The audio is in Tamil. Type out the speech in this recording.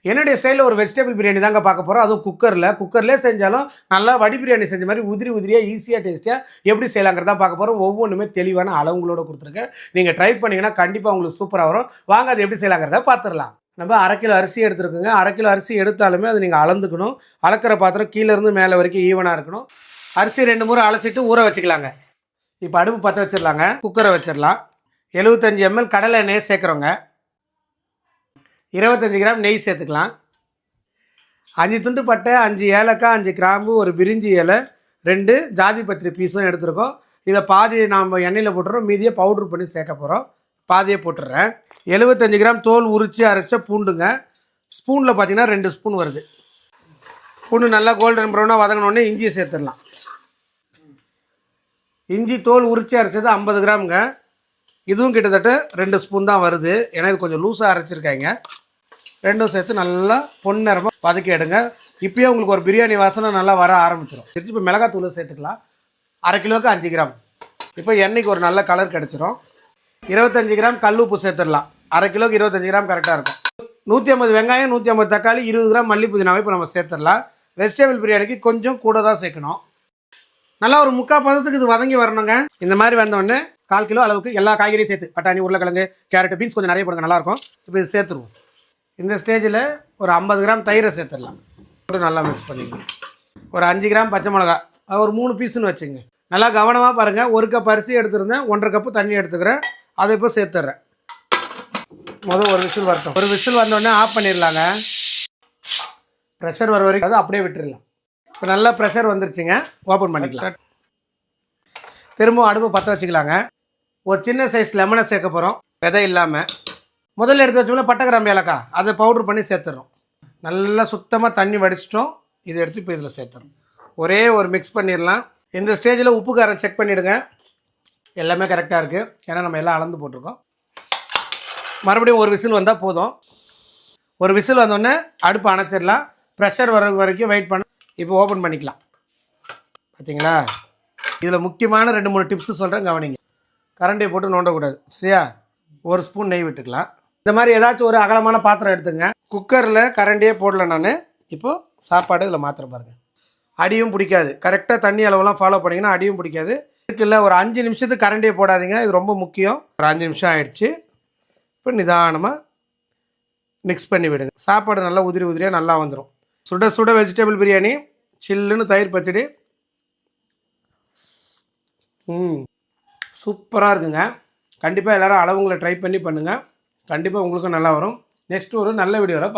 என்னுடைய ஸ்டைலில் ஒரு வெஜிடபிள் பிரியாணி தாங்க பார்க்க போகிறோம். அதுவும் குக்கர்லேயே செஞ்சாலும் நல்லா வடி பிரியாணி செஞ்ச மாதிரி உதிரியாக ஈஸியாக டேஸ்ட்டியாக எப்படி செய்யலாங்கிறதா பார்க்க போகிறோம். ஒவ்வொன்றுமே தெளிவான அளவுங்களோட கொடுத்துருக்கேன். நீங்கள் ட்ரை பண்ணிங்கன்னா கண்டிப்பாக உங்களுக்கு சூப்பராக வரும். வாங்க அது எப்படி செய்யலாங்கிறத பார்த்துடலாம். நம்ம 1/2 கிலோ அரிசி எடுத்துருக்குங்க. 1/2 கிலோ அரிசி எடுத்தாலுமே அது நீங்கள் அளந்துக்கணும். அளக்கிற பாத்திரம் கீழேருந்து மேலே வரைக்கும் ஈவனாக இருக்கணும். அரிசி 2 முறை அலசிட்டு ஊற வச்சுக்கலாங்க. இப்போ அடுப்பு பற்ற வச்சிடலாங்க. குக்கரை வச்சிடலாம். 75 ml கடலை எண்ணெய் சேர்க்குறோங்க. 25 கிராம் நெய் சேர்த்துக்கலாம். 5 துண்டு பட்டை, 5 ஏலக்காய், 5 கிராம்பு, ஒரு பிரிஞ்சி இலை, 2 ஜாதி பத்திரி பீஸும் எடுத்துருக்கோம். இதை பாதி நாம் எண்ணெயில் போட்டுறோம், மீதியை பவுட்ரு பண்ணி சேர்க்க போகிறோம். பாதியை போட்டுடுறேன். 75 கிராம் தோல் உரித்து அரைச்ச பூண்டுங்க. ஸ்பூனில் பார்த்தீங்கன்னா 2 ஸ்பூன் வருது. பூண்டு நல்லா கோல்டன் ப்ரௌனாக வதங்கினோடனே இஞ்சியை சேர்த்துடலாம். இஞ்சி தோல் உரித்து அரைச்சது 50 கிராமுங்க. இதுவும் கிட்டத்தட்ட 2 ஸ்பூன் தான் வருது. ஏன்னா இது கொஞ்சம் லூஸாக அரைச்சிருக்காங்க. ரெண்டும் சேர்த்து நல்லா பொன்னிறமாக வதக்கி எடுங்க. இப்போயே உங்களுக்கு ஒரு பிரியாணி வாசனை நல்லா வர ஆரம்பிச்சிடும். இப்போ மிளகாத்தூளை சேர்த்துக்கலாம். 1/2 கிலோவுக்கு 5 கிராம். இப்போ எண்ணெய்க்கு ஒரு நல்ல கலர் கிடச்சிரும். 25 கிராம் கல் உப்பு சேர்த்துடலாம். 1/2 கிலோவுக்கு 25 கிராம் கரெக்டாக இருக்கும். 150 வெங்காயம், 150 தக்காளி, 20 கிராம் மல்லி புதினாவை இப்போ நம்ம சேர்த்துடலாம். வெஜிடபிள் பிரியாணிக்கு கொஞ்சம் கூட தான் சேர்க்கணும். நல்லா ஒரு 3/4 பதத்துக்கு இது வதங்கி வரணுங்க. இந்த மாதிரி வந்தோடனே 1/4 கிலோ அளவுக்கு எல்லா காய்கறியும் சேர்த்து பட்டாணி, உருளைக்கிழங்கு, கேரட், பீன்ஸ் கொஞ்சம் நிறைய போடுங்க, நல்லாயிருக்கும். இப்போ இது சேர்த்துருவோம். இந்த ஸ்டேஜில் ஒரு 50 கிராம் தயிரை சேர்த்துடலாம். போட்டு நல்லா மிக்ஸ் பண்ணிக்கணும். ஒரு 5 கிராம் பச்சை மிளகா, ஒரு 3 பீஸுன்னு வச்சுங்க. நல்லா கவனமாக பாருங்கள். 1 கப் அரிசி எடுத்துருந்தேன், 1/2 கப்பு தண்ணி எடுத்துக்கிறேன். அதை இப்போ சேர்த்துட்றேன். ஒரு விசில் வரட்டும். ஒரு விசில் வந்தோடனே ஆஃப் பண்ணிடலாங்க. ப்ரெஷர் வர வரைக்கும் அதை அப்படியே விட்டுடலாம். இப்போ நல்லா ப்ரெஷர் வந்துருச்சுங்க. ஓப்பன் பண்ணிக்கலாம். திரும்ப அடுப்பு பற்ற வச்சுக்கலாங்க. ஒரு சின்ன சைஸ் லெமனை சேர்க்க போகிறோம், விதை இல்லாமல். முதல்ல எடுத்து வச்சோம்னா பட்டை, கிராம்பு, ஏலக்காய், அதை பவுட்ரு பண்ணி சேர்த்துறோம். நல்லா சுத்தமாக தண்ணி வடிச்சிட்டோம். இதை எடுத்து இப்போ இதில் சேர்த்துறோம். ஒரே ஒரு மிக்ஸ் பண்ணிடலாம். இந்த ஸ்டேஜில் உப்பு காரம் செக் பண்ணிவிடுங்க. எல்லாமே கரெக்டாக இருக்குது. ஏன்னா நம்ம எல்லாம் அளந்து போட்டிருக்கோம். மறுபடியும் ஒரு விசில் வந்தால் போதும். ஒரு விசில் வந்தோடனே அடுப்பு அணைச்சிடலாம். ப்ரெஷர் வர வரைக்கும் வெயிட் பண்ண. இப்போ ஓப்பன் பண்ணிக்கலாம். பார்த்தீங்களா? இதில் முக்கியமான 2-3 டிப்ஸு சொல்கிறேன், கவனிங்க. கரண்டியை போட்டு நோண்டக்கூடாது, சரியா? ஒரு ஸ்பூன் நெய் விட்டுக்கலாம். இந்த மாதிரி ஏதாச்சும் ஒரு அகலமான பாத்திரம் எடுத்துங்க. குக்கரில் கரண்டியே போடல நான். இப்போது சாப்பாடு இதில் மாத்திரம் பாருங்கள். அடியும் பிடிக்காது. கரெக்டாக தண்ணி அளவெல்லாம் ஃபாலோ பண்ணிங்கன்னா அடியும் பிடிக்காது. இதுக்குள்ள ஒரு 5 நிமிஷத்துக்கு கரண்டியை போடாதீங்க, இது ரொம்ப முக்கியம். ஒரு 5 நிமிஷம் ஆகிடுச்சு. இப்போ நிதானமாக மிக்ஸ் பண்ணி விடுங்க. சாப்பாடு நல்லா உதிரியாக நல்லா வந்துடும். சுட சுட வெஜிடபிள் பிரியாணி, சில்லுன்னு தயிர் பச்சடி. சூப்பராக இருக்குங்க. கண்டிப்பாக எல்லோரும் அளவுங்களை ட்ரை பண்ணி பண்ணுங்கள். கண்டிப்பாக உங்களுக்கும் நல்லா வரும். நெக்ஸ்ட் ஒரு நல்ல வீடியோவில்